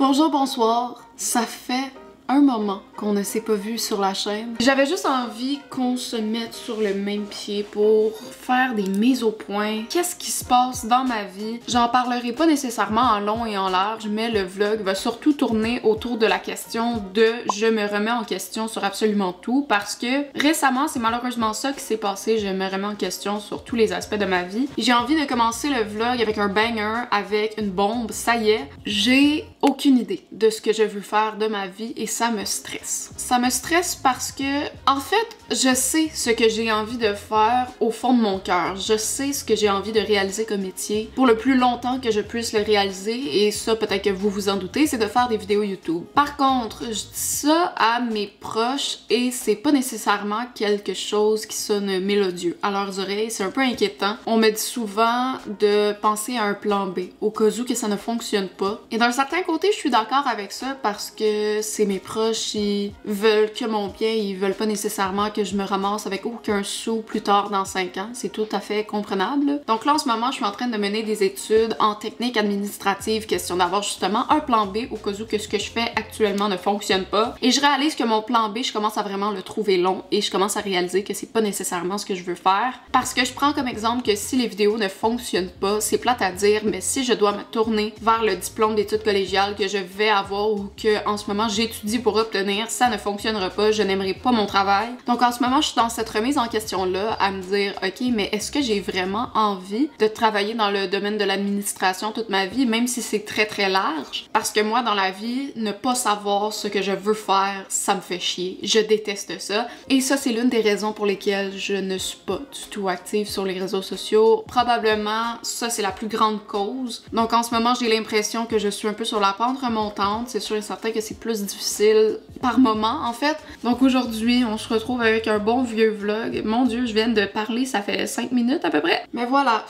Bonjour, bonsoir. Ça fait un moment qu'on ne s'est pas vu sur la chaîne. J'avais juste envie qu'on se mette sur le même pied pour faire des mises au point. Qu'est-ce qui se passe dans ma vie? J'en parlerai pas nécessairement en long et en large, mais le vlog va surtout tourner autour de la question de je me remets en question sur absolument tout parce que récemment, c'est malheureusement ça qui s'est passé. Je me remets en question sur tous les aspects de ma vie. J'ai envie de commencer le vlog avec un banger, avec une bombe. Ça y est, j'ai aucune idée de ce que je veux faire de ma vie et ça me stresse. Ça me stresse parce que, en fait, je sais ce que j'ai envie de faire au fond de mon cœur. Je sais ce que j'ai envie de réaliser comme métier pour le plus longtemps que je puisse le réaliser et ça, peut-être que vous vous en doutez, c'est de faire des vidéos YouTube. Par contre, je dis ça à mes proches et c'est pas nécessairement quelque chose qui sonne mélodieux à leurs oreilles. C'est un peu inquiétant. On me dit souvent de penser à un plan B au cas où que ça ne fonctionne pas. Et d'un certain côté, je suis d'accord avec ça parce que c'est mes proches, ils veulent que mon bien, ils veulent pas nécessairement que je me ramasse avec aucun sou plus tard dans 5 ans. C'est tout à fait comprenable. Donc là, en ce moment, je suis en train de mener des études en technique administrative, question d'avoir justement un plan B au cas où que ce que je fais actuellement ne fonctionne pas. Et je réalise que mon plan B, je commence à vraiment le trouver long et je commence à réaliser que c'est pas nécessairement ce que je veux faire. Parce que je prends comme exemple que si les vidéos ne fonctionnent pas, c'est plate à dire, mais si je dois me tourner vers le diplôme d'études collégiales que je vais avoir ou que en ce moment j'étudie pour obtenir, ça ne fonctionnera pas, je n'aimerai pas mon travail. Donc en ce moment, je suis dans cette remise en question-là à me dire, ok, mais est-ce que j'ai vraiment envie de travailler dans le domaine de l'administration toute ma vie, même si c'est très très large? Parce que moi, dans la vie, ne pas savoir ce que je veux faire, ça me fait chier. Je déteste ça. Et ça, c'est l'une des raisons pour lesquelles je ne suis pas du tout active sur les réseaux sociaux. Probablement, ça, c'est la plus grande cause. Donc en ce moment, j'ai l'impression que je suis un peu sur la pente remontante. C'est sûr et certain que c'est plus difficile par moment, en fait. Donc aujourd'hui, on se retrouve avec un bon vieux vlog. Mon Dieu, je viens de parler, ça fait 5 minutes à peu près. Mais voilà.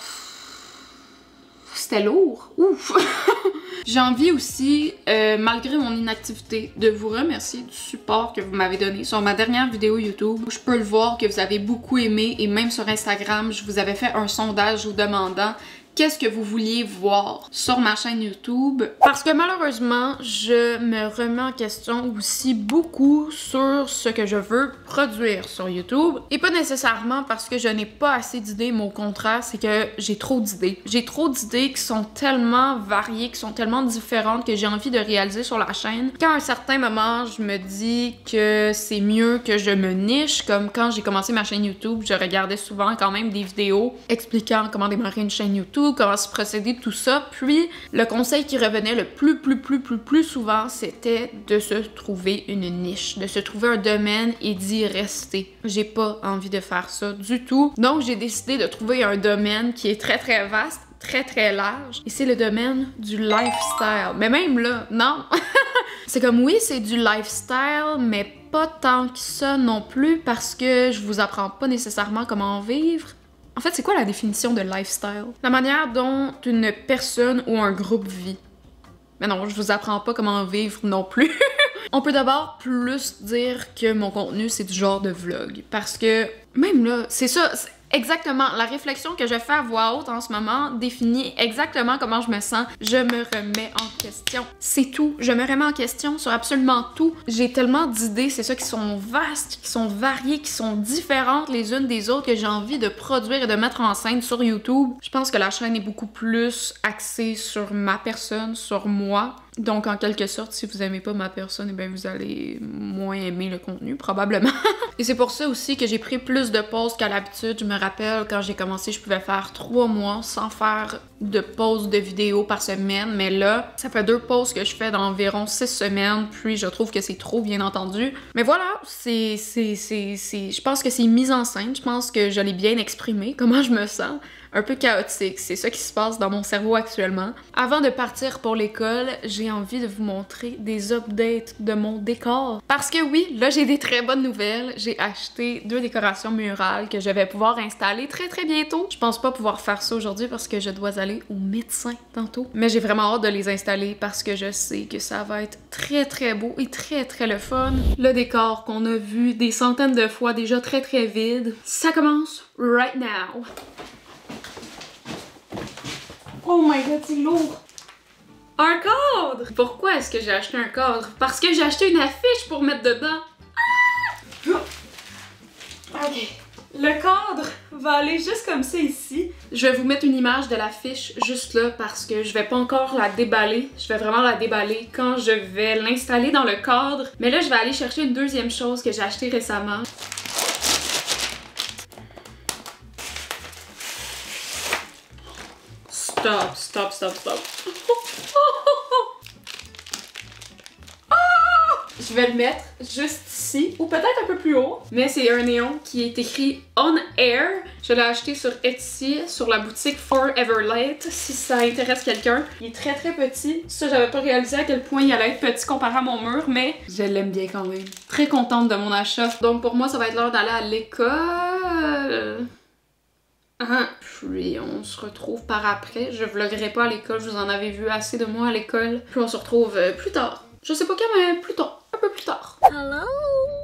C'était lourd. Ouf! J'ai envie aussi, malgré mon inactivité, de vous remercier du support que vous m'avez donné sur ma dernière vidéo YouTube. Je peux le voir que vous avez beaucoup aimé et même sur Instagram, je vous avais fait un sondage vous demandant qu'est-ce que vous vouliez voir sur ma chaîne YouTube. Parce que malheureusement, je me remets en question aussi beaucoup sur ce que je veux produire sur YouTube. Et pas nécessairement parce que je n'ai pas assez d'idées, mais au contraire, c'est que j'ai trop d'idées. J'ai trop d'idées qui sont tellement variées, qui sont tellement différentes que j'ai envie de réaliser sur la chaîne. Qu'à un certain moment, je me dis que c'est mieux que je me niche. Comme quand j'ai commencé ma chaîne YouTube, je regardais souvent quand même des vidéos expliquant comment démarrer une chaîne YouTube, comment se procéder, tout ça. Puis, le conseil qui revenait le plus souvent, c'était de se trouver une niche, de se trouver un domaine et d'y rester. J'ai pas envie de faire ça du tout. Donc, j'ai décidé de trouver un domaine qui est très très vaste, très large, et c'est le domaine du lifestyle. Mais même là, non! C'est comme, oui, c'est du lifestyle, mais pas tant que ça non plus, parce que je vous apprends pas nécessairement comment vivre. En fait, c'est quoi la définition de lifestyle? La manière dont une personne ou un groupe vit. Mais non, je vous apprends pas comment vivre non plus. On peut d'abord plus dire que mon contenu, c'est du genre de vlog. Parce que, même là, c'est ça... Exactement, la réflexion que je fais à voix haute en ce moment définit exactement comment je me sens. Je me remets en question. C'est tout. Je me remets en question sur absolument tout. J'ai tellement d'idées, c'est ça, qui sont vastes, qui sont variées, qui sont différentes les unes des autres que j'ai envie de produire et de mettre en scène sur YouTube. Je pense que la chaîne est beaucoup plus axée sur ma personne, sur moi. Donc, en quelque sorte, si vous aimez pas ma personne, eh bien, vous allez moins aimer le contenu, probablement. Et c'est pour ça aussi que j'ai pris plus de pauses qu'à l'habitude. Je me rappelle, quand j'ai commencé, je pouvais faire 3 mois sans faire de pause de vidéo par semaine. Mais là, ça fait 2 pauses que je fais d'environ 6 semaines. Puis, je trouve que c'est trop, bien entendu. Mais voilà, je pense que c'est mise en scène. Je pense que je l'ai bien exprimé, comment je me sens. Un peu chaotique, c'est ça qui se passe dans mon cerveau actuellement. Avant de partir pour l'école, j'ai envie de vous montrer des updates de mon décor. Parce que oui, là j'ai des très bonnes nouvelles. J'ai acheté 2 décorations murales que je vais pouvoir installer très bientôt. Je pense pas pouvoir faire ça aujourd'hui parce que je dois aller au médecin tantôt. Mais j'ai vraiment hâte de les installer parce que je sais que ça va être très beau et très le fun. Le décor qu'on a vu des centaines de fois déjà très vide, ça commence right now. Oh my god, c'est lourd! Un cadre! Pourquoi est-ce que j'ai acheté un cadre? Parce que j'ai acheté une affiche pour mettre dedans. Ah! Ok. Le cadre va aller juste comme ça ici. Je vais vous mettre une image de l'affiche juste là parce que je vais pas encore la déballer. Je vais vraiment la déballer quand je vais l'installer dans le cadre. Mais là, je vais aller chercher une deuxième chose que j'ai achetée récemment. Stop, stop, stop, stop. Je vais le mettre juste ici, ou peut-être un peu plus haut. Mais c'est un néon qui est écrit On Air. Je l'ai acheté sur Etsy, sur la boutique Forever Late, si ça intéresse quelqu'un. Il est très très petit. Ça, j'avais pas réalisé à quel point il allait être petit comparé à mon mur, mais je l'aime bien quand même. Très contente de mon achat. Donc pour moi, ça va être l'heure d'aller à l'école. Puis on se retrouve par après. Je vloggerai pas à l'école, je vous en avais vu assez de moi à l'école. Puis on se retrouve plus tard. Je sais pas quand, mais plus tard. Un peu plus tard. Hello!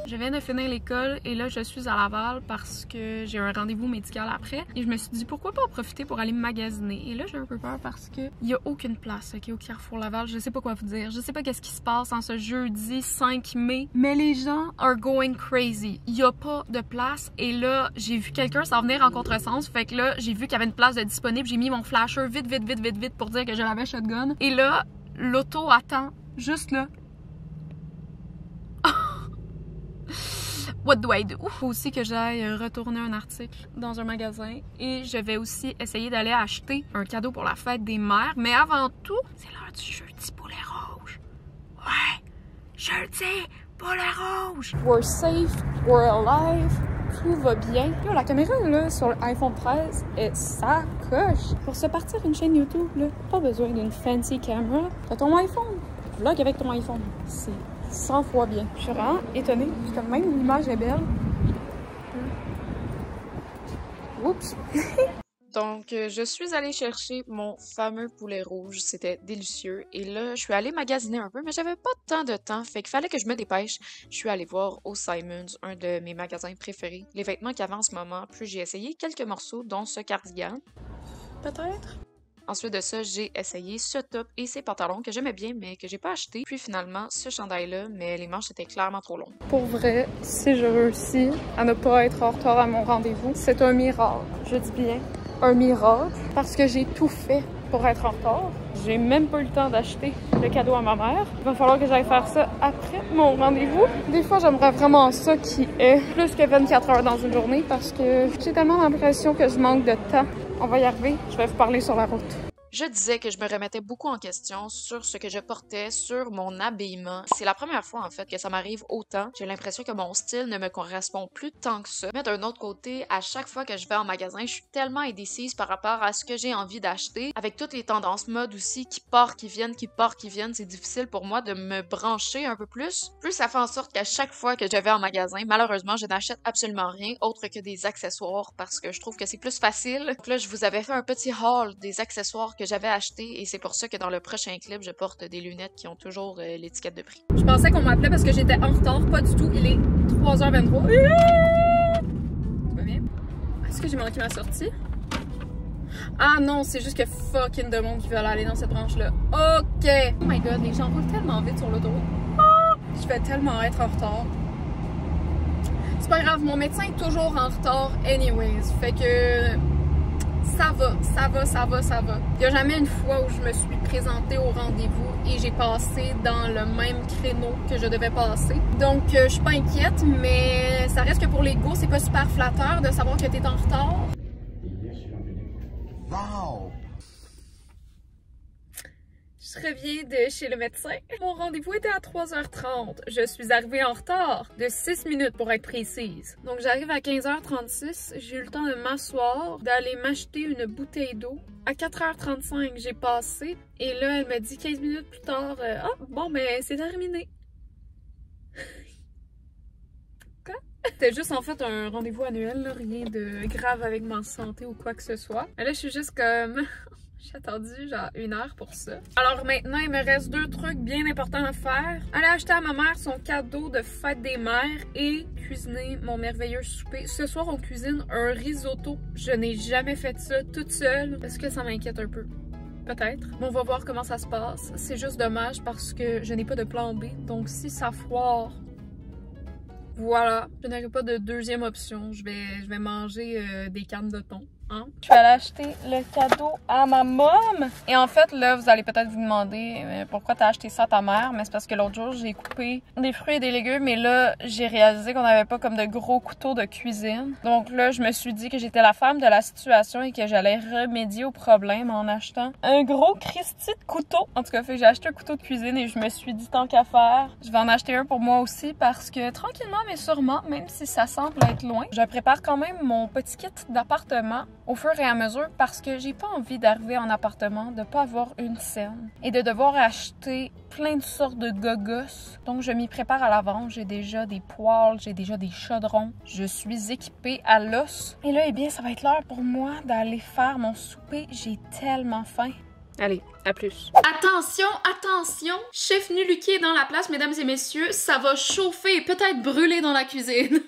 Je viens de finir l'école et là je suis à Laval parce que j'ai un rendez-vous médical après. Et je me suis dit pourquoi pas en profiter pour aller magasiner. Et là j'ai un peu peur parce que il y a aucune place au Carrefour Laval. Je sais pas quoi vous dire. Je sais pas qu'est-ce qui se passe en ce jeudi 5 mai. Mais les gens are going crazy. Il y a pas de place. Et là j'ai vu quelqu'un s'en venir en contresens. Fait que là j'ai vu qu'il y avait une place de disponible. J'ai mis mon flasher vite pour dire que je l'avais shotgun. Et là l'auto attend juste là. What do I do? Faut aussi que j'aille retourner un article dans un magasin et je vais aussi essayer d'aller acheter un cadeau pour la fête des mères. Mais avant tout, c'est l'heure du jeudi poulet rouge. Ouais, jeudi poulet rouge. We're safe, we're alive, tout va bien. Yo, la caméra là sur l'iPhone 13 est sa coche. Pour se partir une chaîne YouTube, là, pas besoin d'une fancy caméra. T'as ton iPhone, vlog avec ton iPhone. C'est 100 fois bien. Je suis vraiment étonnée. Parce que même l'image est belle. Oups! Donc, je suis allée chercher mon fameux poulet rouge. C'était délicieux. Et là, je suis allée magasiner un peu, mais j'avais pas tant de temps. Fait qu'il fallait que je me dépêche. Je suis allée voir au Simons, un de mes magasins préférés. Les vêtements qu'il y avait en ce moment. Puis j'ai essayé quelques morceaux, dont ce cardigan. Peut-être? Ensuite de ça, j'ai essayé ce top et ces pantalons que j'aimais bien, mais que j'ai pas acheté. Puis finalement, ce chandail-là, mais les manches étaient clairement trop longues. Pour vrai, si je réussis à ne pas être en retard à mon rendez-vous, c'est un miracle. Je dis bien un miracle, parce que j'ai tout fait pour être en retard. J'ai même pas eu le temps d'acheter le cadeau à ma mère. Il va falloir que j'aille faire ça après mon rendez-vous. Des fois, j'aimerais vraiment ça qui est plus que 24 heures dans une journée parce que j'ai tellement l'impression que je manque de temps. On va y arriver, je vais vous parler sur la route. Je disais que je me remettais beaucoup en question sur ce que je portais, sur mon habillement. C'est la première fois, en fait, que ça m'arrive autant. J'ai l'impression que mon style ne me correspond plus tant que ça. Mais d'un autre côté, à chaque fois que je vais en magasin, je suis tellement indécise par rapport à ce que j'ai envie d'acheter. Avec toutes les tendances mode aussi qui partent, qui viennent, c'est difficile pour moi de me brancher un peu plus. Plus ça fait en sorte qu'à chaque fois que je vais en magasin, malheureusement, je n'achète absolument rien autre que des accessoires parce que je trouve que c'est plus facile. Donc là, je vous avais fait un petit haul des accessoires que j'avais acheté et c'est pour ça que dans le prochain clip, je porte des lunettes qui ont toujours l'étiquette de prix. Je pensais qu'on m'appelait parce que j'étais en retard, pas du tout. Il est 3h23. Tout va bien? Est-ce que j'ai manqué ma sortie? Ah non, c'est juste que fucking de monde qui veut aller dans cette branche-là. OK! Oh my god, les gens roulent tellement vite sur l'autoroute. Ah! Je vais tellement être en retard. C'est pas grave, mon médecin est toujours en retard anyways. Fait que... ça va. Il n'y a jamais une fois où je me suis présentée au rendez-vous et j'ai passé dans le même créneau que je devais passer. Donc, je suis pas inquiète, mais ça reste que pour l'ego, c'est pas super flatteur de savoir que t'es en retard. Wow! Je reviens de chez le médecin. Mon rendez-vous était à 3h30. Je suis arrivée en retard de 6 minutes pour être précise. Donc j'arrive à 15h36. J'ai eu le temps de m'asseoir, d'aller m'acheter une bouteille d'eau. À 4h35, j'ai passé. Et là, elle m'a dit 15 minutes plus tard, ah bon, ben c'est terminé. Quoi? C'était juste en fait un rendez-vous annuel, là, rien de grave avec ma santé ou quoi que ce soit. Mais là, je suis juste comme... J'ai attendu genre 1 heure pour ça. Alors maintenant, il me reste 2 trucs bien importants à faire. Aller acheter à ma mère son cadeau de fête des mères et cuisiner mon merveilleux souper. Ce soir, on cuisine un risotto. Je n'ai jamais fait ça toute seule. Est-ce que ça m'inquiète un peu? peut-être. Mais on va voir comment ça se passe. C'est juste dommage parce que je n'ai pas de plan B. Donc si ça foire, voilà, je n'aurai pas de deuxième option. Je vais manger des cannes de thon. Hein? Je vais aller acheter le cadeau à ma mom. Et en fait, là, vous allez peut-être vous demander pourquoi t'as acheté ça à ta mère. Mais c'est parce que l'autre jour, j'ai coupé des fruits et des légumes. Et là, j'ai réalisé qu'on n'avait pas comme de gros couteaux de cuisine. Donc là, je me suis dit que j'étais la femme de la situation et que j'allais remédier au problème en achetant un gros Christy de couteau. En tout cas, fait que j'ai acheté un couteau de cuisine et je me suis dit tant qu'à faire, je vais en acheter un pour moi aussi parce que tranquillement mais sûrement, même si ça semble être loin, je prépare quand même mon petit kit d'appartement au fur et à mesure parce que j'ai pas envie d'arriver en appartement, de pas avoir une scène et de devoir acheter plein de sortes de gogos. Donc je m'y prépare à l'avance, j'ai déjà des poêles, j'ai déjà des chaudrons, je suis équipée à l'os. Et là, eh bien, ça va être l'heure pour moi d'aller faire mon souper, j'ai tellement faim. Allez, à plus. Attention, attention! Chef Nuluki est dans la place, mesdames et messieurs, ça va chauffer et peut-être brûler dans la cuisine.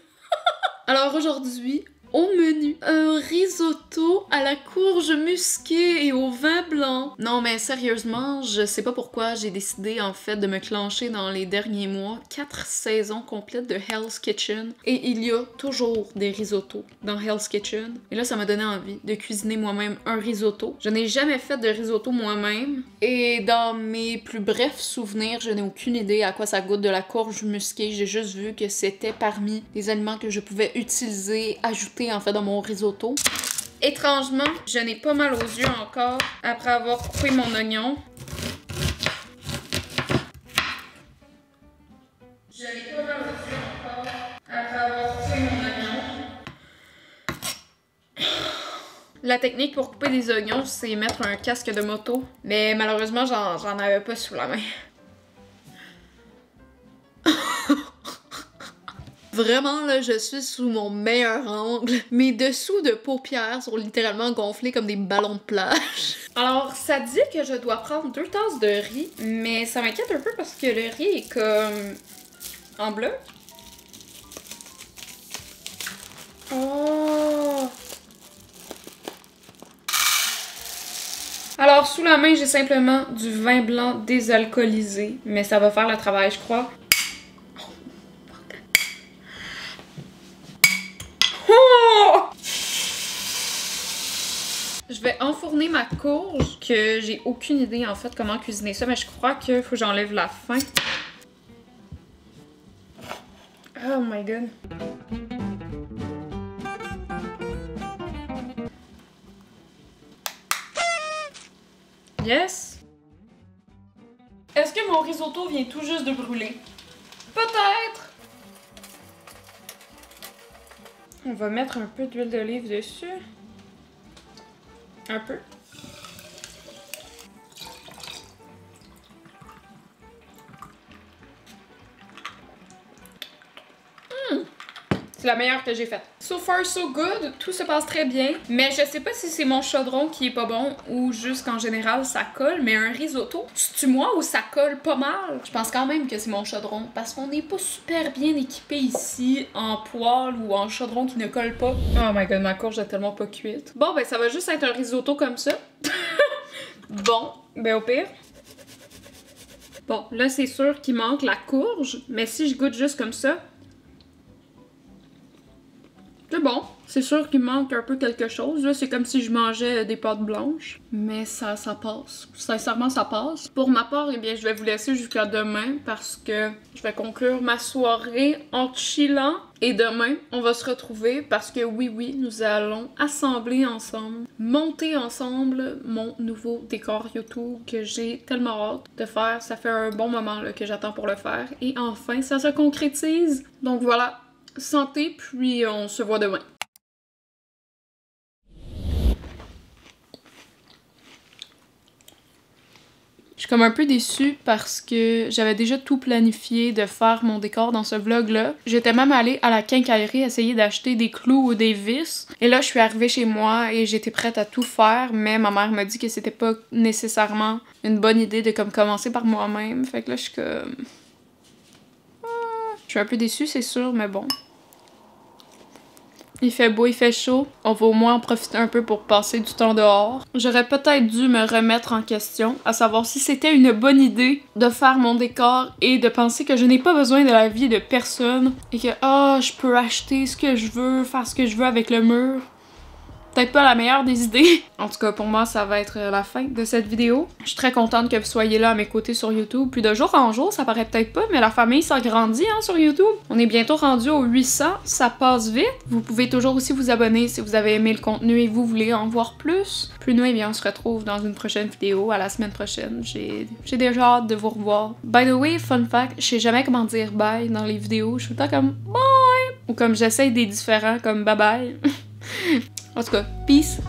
Alors aujourd'hui, au menu, un risotto à la courge musquée et au vin blanc. Non mais sérieusement, je sais pas pourquoi j'ai décidé en fait de me clencher dans les derniers mois 4 saisons complètes de Hell's Kitchen et il y a toujours des risottos dans Hell's Kitchen. Et là ça m'a donné envie de cuisiner moi-même un risotto. Je n'ai jamais fait de risotto moi-même et dans mes plus brefs souvenirs, je n'ai aucune idée à quoi ça goûte de la courge musquée. J'ai juste vu que c'était parmi les aliments que je pouvais utiliser, ajouter en fait dans mon risotto. Étrangement, je n'ai pas mal aux yeux encore après avoir coupé mon oignon. Je n'ai pas mal aux yeux encore après avoir coupé mon oignon. La technique pour couper des oignons, c'est mettre un casque de moto. Mais malheureusement, j'en avais pas sous la main. Vraiment, là, je suis sous mon meilleur angle. Mes dessous de paupières sont littéralement gonflés comme des ballons de plage. Alors, ça dit que je dois prendre 2 tasses de riz, mais ça m'inquiète un peu parce que le riz est comme en bleu. Oh! Alors, sous la main, j'ai simplement du vin blanc désalcoolisé, mais ça va faire le travail, je crois. Je vais enfourner ma courge, que j'ai aucune idée en fait comment cuisiner ça, mais je crois qu'il faut que j'enlève la fin. Oh my god. Yes! Est-ce que mon risotto vient tout juste de brûler? Peut-être! On va mettre un peu d'huile d'olive dessus. Un peu. C'est la meilleure que j'ai faite. So far, so good. Tout se passe très bien. Mais je sais pas si c'est mon chaudron qui est pas bon ou juste qu'en général ça colle. Mais un risotto, c'est-tu moi ou ça colle pas mal? Je pense quand même que c'est mon chaudron parce qu'on n'est pas super bien équipé ici en poêle ou en chaudron qui ne colle pas. Oh my god, ma courge est tellement pas cuite. Bon, ben ça va juste être un risotto comme ça. Bon, ben au pire. Bon, là c'est sûr qu'il manque la courge. Mais si je goûte juste comme ça, c'est bon. C'est sûr qu'il manque un peu quelque chose. Là, c'est comme si je mangeais des pâtes blanches. Mais ça passe. Sincèrement, ça passe. Pour ma part, eh bien, je vais vous laisser jusqu'à demain parce que je vais conclure ma soirée en chillant. Et demain, on va se retrouver parce que oui, nous allons assembler ensemble, monter ensemble mon nouveau décor YouTube que j'ai tellement hâte de faire. Ça fait un bon moment là, que j'attends pour le faire. Et enfin, ça se concrétise. Donc voilà. Santé, puis on se voit demain. Je suis comme un peu déçue parce que j'avais déjà tout planifié de faire mon décor dans ce vlog-là. J'étais même allée à la quincaillerie essayer d'acheter des clous ou des vis. Et là, je suis arrivée chez moi et j'étais prête à tout faire, mais ma mère m'a dit que c'était pas nécessairement une bonne idée de comme commencer par moi-même. Fait que là, je suis comme... Je suis un peu déçue, c'est sûr, mais bon. Il fait beau, il fait chaud. On va au moins en profiter un peu pour passer du temps dehors. J'aurais peut-être dû me remettre en question, à savoir si c'était une bonne idée de faire mon décor et de penser que je n'ai pas besoin de la vie de personne et que je peux acheter ce que je veux, faire ce que je veux avec le mur. Peut-être pas la meilleure des idées. En tout cas, pour moi, ça va être la fin de cette vidéo. Je suis très contente que vous soyez là à mes côtés sur YouTube. Puis de jour en jour, ça paraît peut-être pas, mais la famille s'agrandit sur YouTube. On est bientôt rendu aux 800, ça passe vite. Vous pouvez toujours aussi vous abonner si vous avez aimé le contenu et vous voulez en voir plus. Puis nous, eh bien, on se retrouve dans une prochaine vidéo à la semaine prochaine. J'ai déjà hâte de vous revoir. By the way, fun fact, je sais jamais comment dire bye dans les vidéos. Je suis tout le temps comme bye ou comme j'essaye des différents comme bye bye. En tout cas, peace.